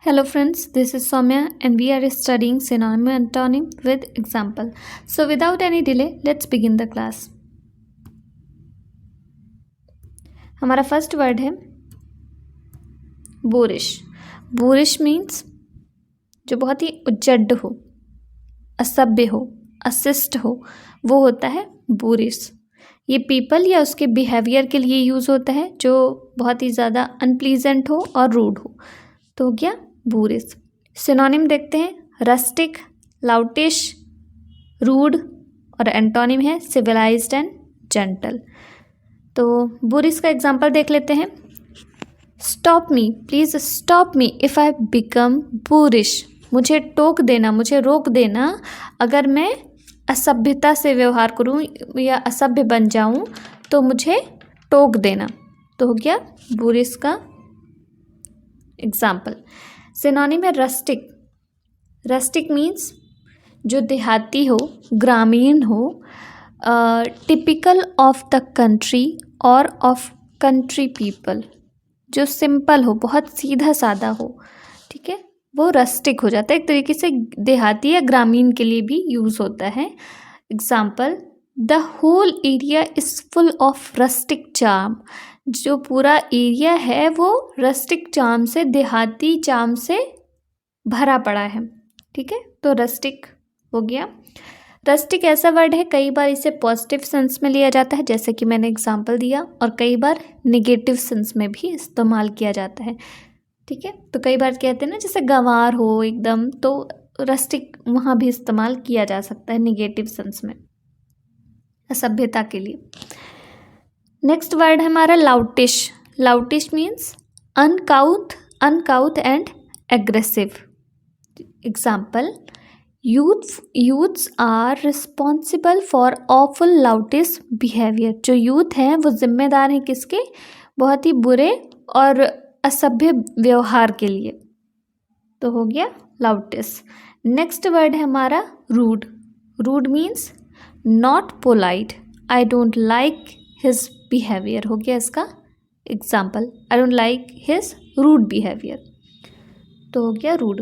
Hello friends, this is Soumya and we are studying synonym and antonym with example. So without any delay, let's begin the class. हमारा first word है Boris. Boris means जो बहुत ही उज्जड हो, असभ्य हो, अशिष्ट हो, वो होता है बोरिश. ये पीपल या उसके बिहेवियर के लिए यूज़ होता है जो बहुत ही ज़्यादा अनप्लीजेंट हो और रूड हो. तो हो गया बोरिश. सिनोनिम देखते हैं, रस्टिक, लाउटिश, रूड और एंटोनिम है सिविलाइज्ड एंड जेंटल. तो बोरिश का एग्जांपल देख लेते हैं. Stop me, please stop me if I become Boris. मुझे टोक देना, मुझे रोक देना अगर मैं असभ्यता से व्यवहार करूं या असभ्य बन जाऊं तो मुझे टोक देना. तो हो गया बोरिश का एग्जाम्पल. सिनोनिम है रस्टिक. रस्टिक मीन्स जो देहाती हो, ग्रामीण हो, टिपिकल ऑफ द कंट्री और ऑफ कंट्री पीपल, जो सिंपल हो, बहुत सीधा सादा हो, ठीक है, वो रस्टिक हो जाता है. एक तरीके से देहाती या ग्रामीण के लिए भी यूज़ होता है. Example, the whole area is full of rustic charm. जो पूरा एरिया है वो रस्टिक चार्म से, देहाती चार्म से भरा पड़ा है. ठीक है, तो रस्टिक हो गया. रस्टिक ऐसा वर्ड है, कई बार इसे पॉजिटिव सेंस में लिया जाता है जैसे कि मैंने एग्जांपल दिया, और कई बार नेगेटिव सेंस में भी इस्तेमाल किया जाता है. ठीक है, तो कई बार कहते हैं ना जैसे गंवार हो एकदम, तो रस्टिक वहाँ भी इस्तेमाल किया जा सकता है नेगेटिव सेंस में, असभ्यता के लिए. नेक्स्ट वर्ड है हमारा loutish. Loutish means uncouth and aggressive. Example, youths are responsible for awful loutish behaviour. जो यूथ हैं वो जिम्मेदार हैं किसके? बहुत ही बुरे और असभ्य व्यवहार के लिए. तो हो गया लाउटिश. नेक्स्ट वर्ड है हमारा rude. Rude means not polite. I don't like his behaviour हो गया इसका example. I don't like his rude behaviour. तो हो गया रूड.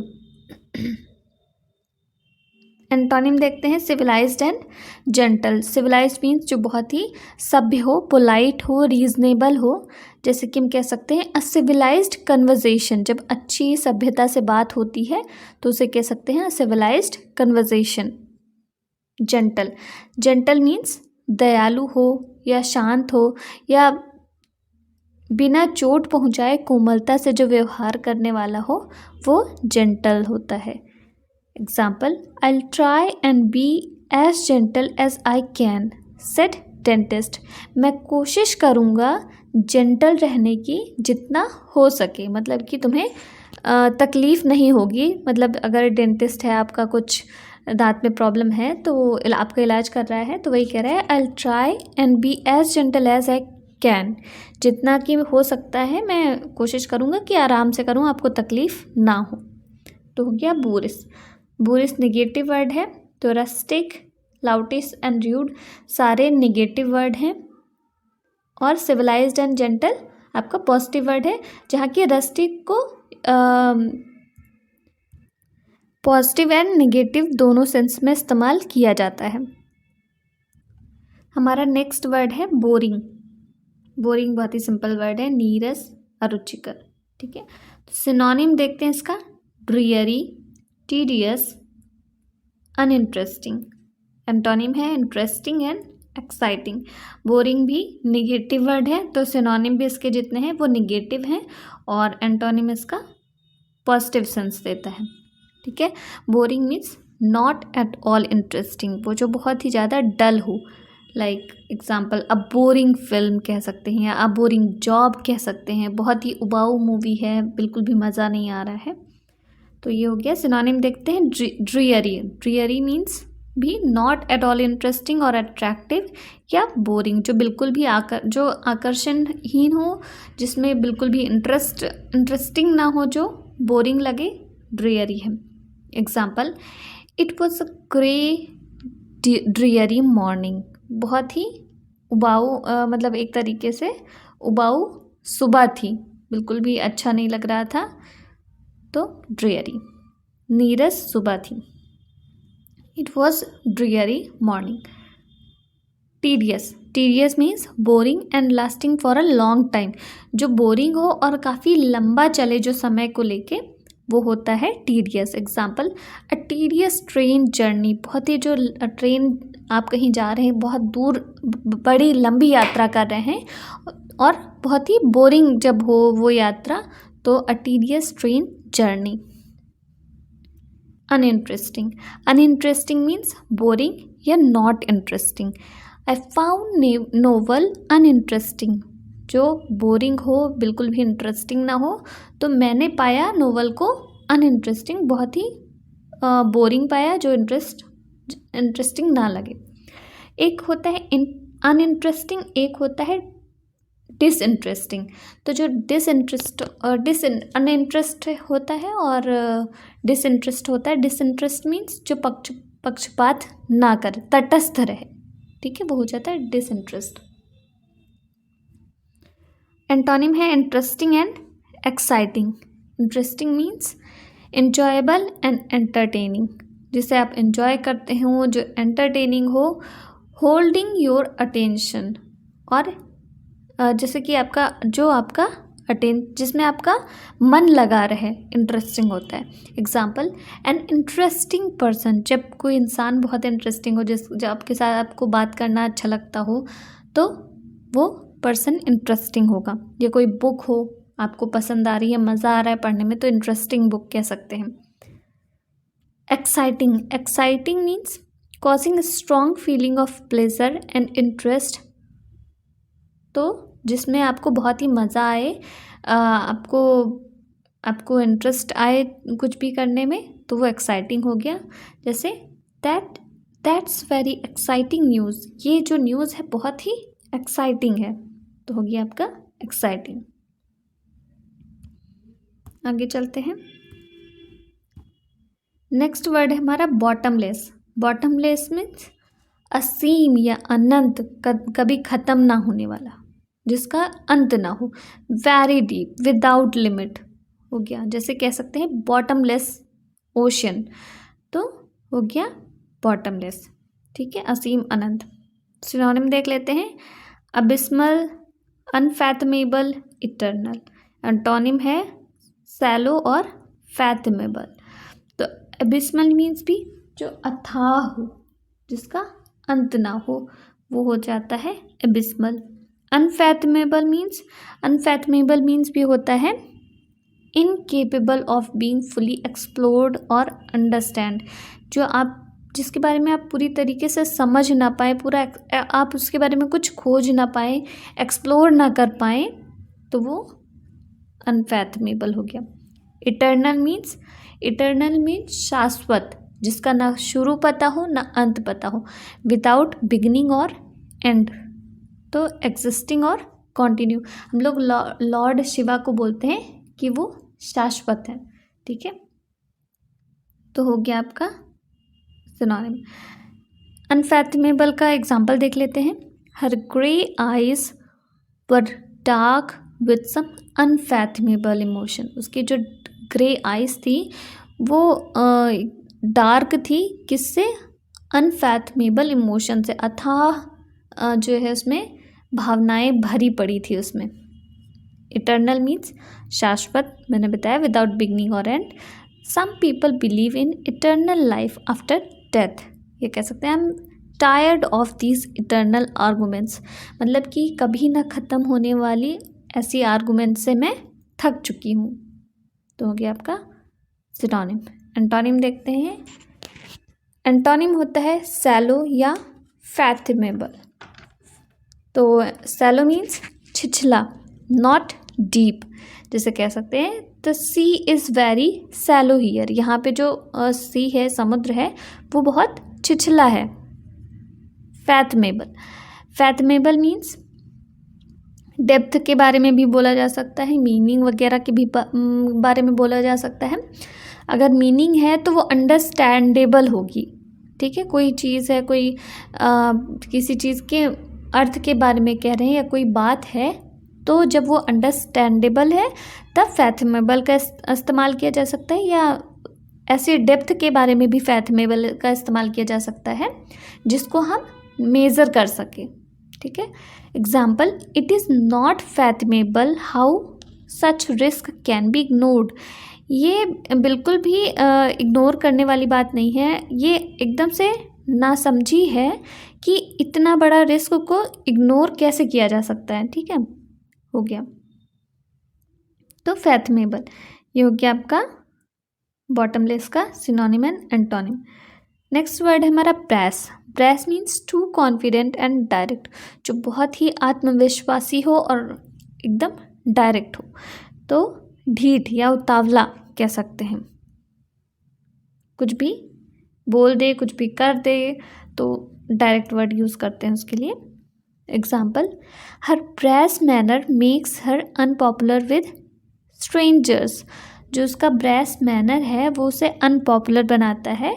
एंटोनिम देखते हैं, civilised and gentle. Civilised means जो बहुत ही सभ्य हो, पोलाइट हो, रीजनेबल हो. जैसे कि हम कह सकते हैं अ सिविलाइज्ड कन्वर्जेशन. जब अच्छी सभ्यता से बात होती है तो उसे कह सकते हैं a civilised conversation. Gentle means दयालु हो या शांत हो या बिना चोट पहुंचाए कोमलता से जो व्यवहार करने वाला हो वो जेंटल होता है. Example, I will try and be as gentle as I can said dentist. मैं कोशिश करूँगा जेंटल रहने की जितना हो सके, मतलब कि तुम्हें तकलीफ़ नहीं होगी. मतलब अगर डेंटिस्ट है, आपका कुछ दांत में प्रॉब्लम है तो आपका इलाज कर रहा है, तो वही कह रहा है I will try and be as gentle as I can. जितना कि हो सकता है मैं कोशिश करूँगा कि आराम से करूँ, आपको तकलीफ़ ना हो. तो हो गया बोरिश. बोरिश नेगेटिव वर्ड है, तो रस्टिक, लाउटिश एंड रूड सारे नेगेटिव वर्ड हैं, और सिविलाइज्ड एंड जेंटल आपका पॉजिटिव वर्ड है, जहाँ की रस्टिक को पॉजिटिव एंड नेगेटिव दोनों सेंस में इस्तेमाल किया जाता है. हमारा नेक्स्ट वर्ड है बोरिंग. बोरिंग बहुत ही सिंपल वर्ड है, नीरस, अरुचिकर. ठीक है, तो सिनोनिम देखते हैं इसका, ड्रीयरी, टीडियस, अनइंटरेस्टिंग. एंटोनिम है इंटरेस्टिंग एंड एक्साइटिंग. बोरिंग भी निगेटिव वर्ड है, तो सिनोनिम भी इसके जितने हैं वो निगेटिव हैं, और एंटोनिम इसका पॉजिटिव सेंस देता है. ठीक है, boring means not at all interesting. वो जो बहुत ही ज़्यादा डल हो, like example a boring film कह सकते हैं, या अ बोरिंग जॉब कह सकते हैं. बहुत ही उबाऊ मूवी है, बिल्कुल भी मज़ा नहीं आ रहा है. तो ये हो गया. सिनोनिम देखते हैं, ड्रीयरी. ड्रीयरी मीन्स भी नॉट एट ऑल इंटरेस्टिंग और अट्रैक्टिव, या बोरिंग जो बिल्कुल भी जो आकर्षणहीन हो, जिसमें बिल्कुल भी इंटरेस्टिंग ना हो, जो बोरिंग लगे, ड्रीयरी है. Example, it was a grey dreary morning. बहुत ही उबाऊ, मतलब एक तरीके से उबाऊ सुबह थी, बिल्कुल भी अच्छा नहीं लग रहा था. तो ड्रेयरी। नीरस सुबह थी, it was dreary morning. Tedious, tedious means boring and lasting for a long time. जो बोरिंग हो और काफ़ी लंबा चले जो समय को लेके, वो होता है टीडियस। एग्जाम्पल, अ टीडियस ट्रेन जर्नी, बहुत ही जो ट्रेन आप कहीं जा रहे हैं, बहुत दूर बड़ी लंबी यात्रा कर रहे हैं और बहुत ही बोरिंग जब हो वो यात्रा, तो a tedious train journey. Uninteresting, uninteresting means boring या not interesting. I found novel uninteresting, जो बोरिंग हो, बिल्कुल भी इंटरेस्टिंग ना हो, तो मैंने पाया नोवेल को अनइंटरेस्टिंग, बहुत ही बोरिंग पाया, जो इंटरेस्टिंग ना लगे। एक होता है अनइंटरेस्टिंग, एक होता है डिसइंटरेस्टिंग। तो जो अनइंटरेस्ट होता है और डिसइंटरेस्ट होता है। डिसइंटरेस्ट मीन्स जो पक्षपात ना करे, तटस्थ रहे, ठीक है, वो हो जाता है डिसइंटरेस्ट। एंटोनिम है interesting and exciting. Interesting means enjoyable and entertaining, जिसे आप एंजॉय करते हो, जो एंटरटेनिंग हो, होल्डिंग योर अटेंशन, और जैसे कि जिसमें आपका मन लगा रहे, इंटरेस्टिंग होता है। एग्जाम्पल, एन इंटरेस्टिंग पर्सन, जब कोई इंसान बहुत इंटरेस्टिंग हो, जो आपके साथ आपको बात करना अच्छा लगता हो, तो वो पर्सन इंटरेस्टिंग होगा। या कोई बुक हो, आपको पसंद आ रही है, मज़ा आ रहा है पढ़ने में, तो इंटरेस्टिंग बुक कह सकते हैं। Exciting, exciting means causing strong feeling of pleasure and interest, तो जिसमें आपको बहुत ही मज़ा आए, आपको इंटरेस्ट आए कुछ भी करने में, तो वो एक्साइटिंग हो गया। जैसे दैट्स वेरी एक्साइटिंग न्यूज़, ये जो न्यूज़ है बहुत ही एक्साइटिंग है, तो हो गया आपका एक्साइटिंग। आगे चलते हैं। नेक्स्ट वर्ड है हमारा बॉटमलेस। बॉटमलेस मीन्स असीम या अनंत, कभी ख़त्म ना होने वाला, जिसका अंत ना हो। वेरी डीप, विदाउट लिमिट हो गया। जैसे कह सकते हैं बॉटमलेस ओशन, तो हो गया बॉटमलेस, ठीक है, असीम अनंत। सिनोनिम देख लेते हैं। Abysmal, unfathomable, eternal. एंटोनिम है सैलो और फैथमेबल। तो अबिस्मल मीन्स भी जो अथाह हो, जिसका अंत ना हो, वो हो जाता है अबिस्मल। अनफैथमेबल मीन्स भी होता है incapable of being fully explored और अंडरस्टैंड, जिसके बारे में आप पूरी तरीके से समझ ना पाए, आप उसके बारे में कुछ खोज ना पाए, एक्सप्लोर ना कर पाए, तो वो अनफैथमेबल हो गया। इटर्नल मीन्स शाश्वत, जिसका ना शुरू पता हो ना अंत पता हो, विदाउट बिगिनिंग और एंड, तो एग्जिस्टिंग और कॉन्टिन्यू। हम लोग लॉर्ड शिवा को बोलते हैं कि वो शाश्वत है, ठीक है, तो हो गया आपका सिनोनिम। अनफैथमेबल का एग्जाम्पल देख लेते हैं। Her grey eyes were dark with some unfathomable emotion, उसकी जो ग्रे आइज थी वो डार्क थी, किससे, अनफैथमेबल इमोशन से, अथाह जो है उसमें भावनाएं भरी पड़ी थी उसमें। इटर्नल मीन्स शाश्वत, मैंने बताया, विदाउट बिगनिंग और end. Some people believe in eternal life after death, ये कह सकते हैं हम tired of these eternal arguments, मतलब कि कभी ना ख़त्म होने वाली ऐसी आर्गूमेंट से मैं थक चुकी हूँ, तो हो गया आपका सिनोनिम। एंटोनिम देखते हैं। एंटोनिम होता है सैलो या फैथमेबल। तो सैलो मीन्स छिछला, नॉट डीप, जैसे कह सकते हैं the sea is very shallow here, यहाँ पे जो सी है, समुद्र है, वो बहुत छिछला है। फैथमेबल मीन्स डेप्थ के बारे में भी बोला जा सकता है, मीनिंग वगैरह के भी बारे में बोला जा सकता है। अगर मीनिंग है तो वो अंडरस्टैंडेबल होगी, ठीक है, कोई चीज़ है, किसी चीज़ के अर्थ के बारे में कह रहे हैं या कोई बात है, तो तो जब वो अंडरस्टैंडेबल है तब फैथमेबल का इस्तेमाल किया जा सकता है, या ऐसी डेप्थ के बारे में भी फैथमेबल का इस्तेमाल किया जा सकता है जिसको हम मेज़र कर सकें। ठीक है, example, it is not fathomable how such risk can be ignored. ये बिल्कुल भी इग्नोर करने वाली बात नहीं है, ये एकदम से नासमझी है कि इतना बड़ा रिस्क को इग्नोर कैसे किया जा सकता है। ठीक है, हो गया। तो फैथमेबल ये हो गया आपका बॉटमलेस का synonym and antonym. Next word है हमारा brash. Brash means too confident and direct, जो बहुत ही आत्मविश्वासी हो और एकदम डायरेक्ट हो। तो ढीठ या उतावला कह सकते हैं, कुछ भी बोल दे, कुछ भी कर दे, तो डायरेक्ट वर्ड यूज़ करते हैं उसके लिए। Example, her brass manner makes her unpopular with strangers. जो उसका ब्रैस मैनर है वो उसे अनपॉपुलर बनाता है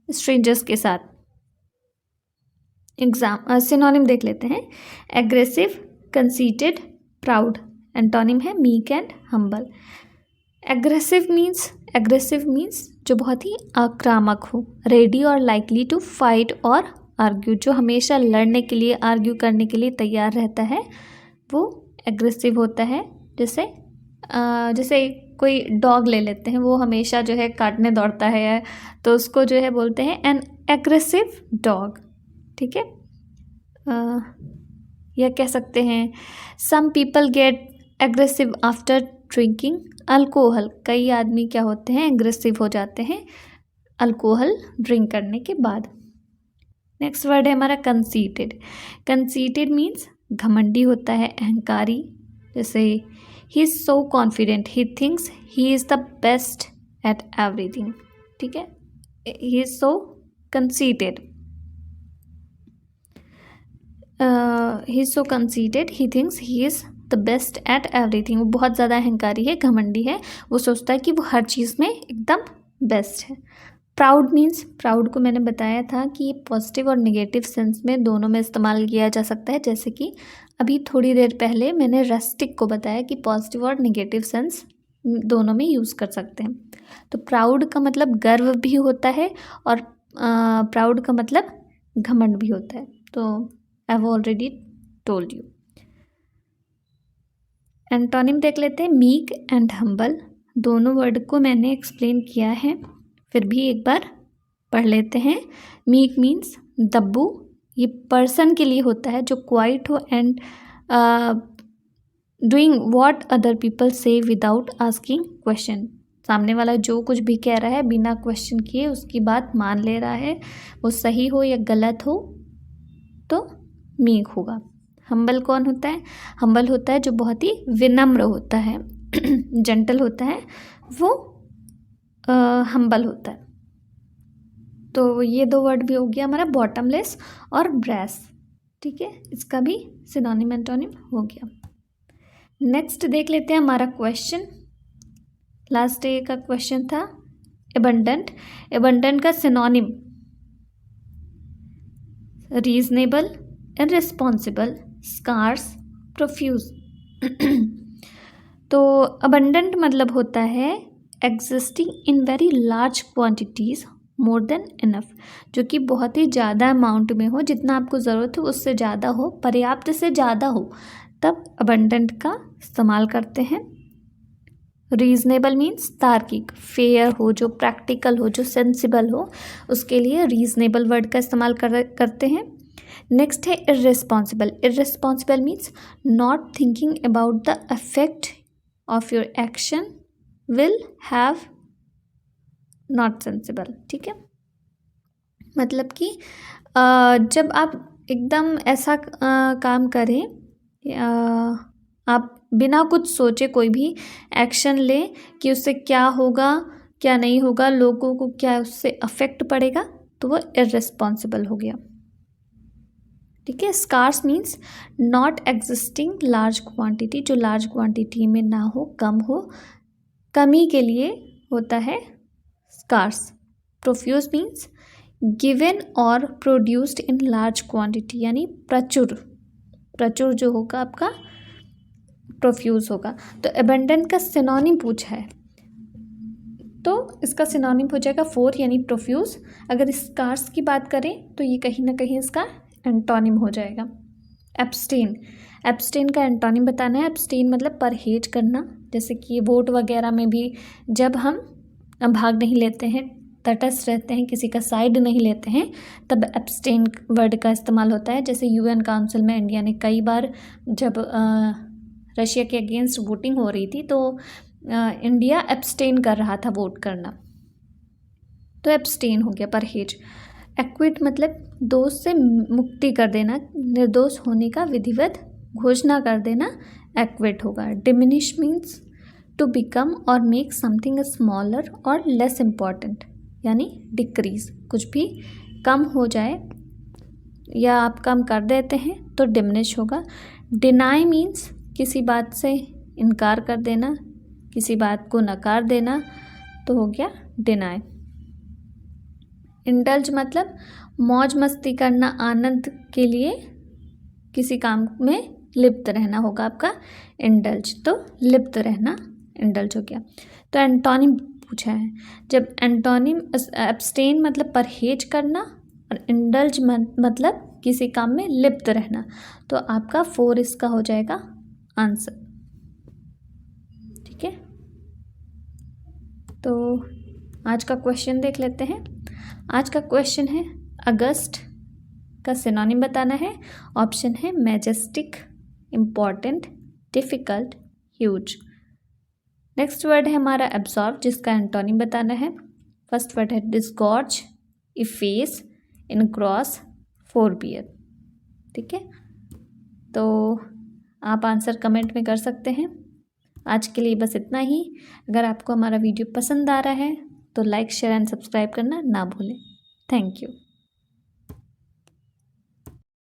स्ट्रेंजर्स के साथ। सिनोनिम देख लेते हैं। Aggressive, conceited, proud. एंटोनिम है meek and humble. Aggressive means जो बहुत ही आक्रामक हो। रेडी और लाइकली टू फाइट और आर्ग्यू, जो हमेशा लड़ने के लिए, आर्ग्यू करने के लिए तैयार रहता है, वो एग्रेसिव होता है। जैसे कोई डॉग ले लेते हैं, वो हमेशा जो है काटने दौड़ता है, तो उसको जो है बोलते हैं एन एग्रेसिव डॉग। ठीक है, या कह सकते हैं some people get aggressive after drinking alcohol. कई आदमी क्या होते हैं, एग्रेसिव हो जाते हैं अल्कोहल ड्रिंक करने के बाद। नेक्स्ट वर्ड है हमारा कंसीटेड। कंसीटेड मीन्स घमंडी होता है, अहंकारी। जैसे he is so confident, he thinks he is the best at everything. ठीक है, he is so conceited, he is so conceited, he thinks he is the best at everything. वो बहुत ज़्यादा अहंकारी है, घमंडी है, वो सोचता है कि वो हर चीज़ में एकदम बेस्ट है। प्राउड मीन्स, प्राउड को मैंने बताया था कि ये पॉजिटिव और नेगेटिव सेंस में दोनों में इस्तेमाल किया जा सकता है। जैसे कि अभी थोड़ी देर पहले मैंने रस्टिक को बताया कि पॉजिटिव और नेगेटिव सेंस दोनों में यूज़ कर सकते हैं। तो प्राउड का मतलब गर्व भी होता है, और प्राउड का मतलब घमंड भी होता है। तो I have already told you. Antonym देख लेते हैं, मीक एंड हम्बल। दोनों वर्ड को मैंने एक्सप्लेन किया है, फिर भी एक बार पढ़ लेते हैं। मीक मीन्स दब्बू, ये पर्सन के लिए होता है जो क्वाइट हो and doing what other people से विदाउट आस्किंग क्वेश्चन। सामने वाला जो कुछ भी कह रहा है बिना क्वेश्चन किए उसकी बात मान ले रहा है, वो सही हो या गलत हो तो मीक होगा। हम्बल कौन होता है? हम्बल होता है जो बहुत ही विनम्र होता है जेंटल होता है, वो हम्बल होता है। तो ये दो वर्ड भी हो गया हमारा बॉटमलेस और ब्रैस। ठीक है, इसका भी सिनोनिम एंटोनिम हो गया। नेक्स्ट देख लेते हैं हमारा क्वेश्चन। लास्ट डे का क्वेश्चन था एबंडेंट। एबंडेंट का synonym reasonable, irresponsible, scarce, profuse. तो अबंडेंट मतलब होता है existing in very large quantities more than enough, जो कि बहुत ही ज़्यादा अमाउंट में हो, जितना आपको ज़रूरत हो उससे ज़्यादा हो, पर्याप्त से ज़्यादा हो, तब अबंडेंट का इस्तेमाल करते हैं। रीजनेबल मीन्स तार्किक, फेयर हो, जो प्रैक्टिकल हो, जो सेंसिबल हो, उसके लिए रीजनेबल वर्ड का इस्तेमाल करते हैं। नेक्स्ट है irresponsible. Irresponsible means not thinking about the effect of your action will have not sensible. ठीक है, मतलब कि जब आप एकदम ऐसा काम करें, आप बिना कुछ सोचे कोई भी एक्शन लें कि उससे क्या होगा क्या नहीं होगा, लोगों को क्या उससे अफेक्ट पड़ेगा, तो वो इररिस्पॉन्सिबल हो गया। ठीक है, scarce means not existing large quantity, जो लार्ज क्वांटिटी में ना हो, कम हो, कमी के लिए होता है स्कार्स। प्रोफ्यूज मीन्स गिवन और प्रोड्यूस्ड इन लार्ज क्वांटिटी, यानी प्रचुर। प्रचुर जो होगा आपका प्रोफ्यूज होगा। तो अबंडेंट का सिनोनिम पूछा है तो इसका सिनोनिम हो जाएगा फोर यानी प्रोफ्यूज। अगर स्कार्स की बात करें तो ये कहीं ना कहीं इसका एंटोनिम हो जाएगा। एब्सटेन, एब्सटेन का एंटोनिम बताना है। एब्सटेन मतलब परहेज करना, जैसे कि वोट वगैरह में भी जब हम भाग नहीं लेते हैं, तटस्थ रहते हैं, किसी का साइड नहीं लेते हैं, तब एब्सटेन वर्ड का इस्तेमाल होता है। जैसे यूएन काउंसिल में इंडिया ने कई बार जब रशिया के अगेंस्ट वोटिंग हो रही थी तो इंडिया एब्सटेन कर रहा था वोट करना, तो एब्सटेन हो गया परहेज। एक्विट मतलब दोष से मुक्ति कर देना, निर्दोष होने का विधिवत घोषणा कर देना एक्विट होगा। डिमिनिश मीन्स टू बिकम और मेक समथिंग स्मॉलर और लेस इम्पॉर्टेंट, यानी डिक्रीज, कुछ भी कम हो जाए या आप कम कर देते हैं तो डिमिनिश होगा। डिनाई मीन्स किसी बात से इनकार कर देना, किसी बात को नकार देना, तो हो गया डिनाई। इंडल्ज मतलब मौज मस्ती करना, आनंद के लिए किसी काम में लिप्त रहना होगा आपका इंडल्ज, तो लिप्त रहना इंडल्ज हो गया। तो एंटोनिम पूछा है, जब एंटोनिम एब्सटेन मतलब परहेज करना और इंडल्ज मतलब किसी काम में लिप्त रहना, तो आपका 4 इसका हो जाएगा आंसर। ठीक है, तो आज का क्वेश्चन देख लेते हैं। आज का क्वेश्चन है अगस्त का सिनोनिम बताना है। ऑप्शन है majestic, important, difficult, huge. Next word है हमारा एब्जॉर्ब, जिसका एंटोनिम बताना है। फर्स्ट वर्ड है डिस्गॉर्ज, इफेस, इनक्रॉस, फोरबियर। ठीक है, तो आप आंसर कमेंट में कर सकते हैं। आज के लिए बस इतना ही। अगर आपको हमारा वीडियो पसंद आ रहा है तो लाइक, शेयर एंड सब्सक्राइब करना ना भूलें। Thank you.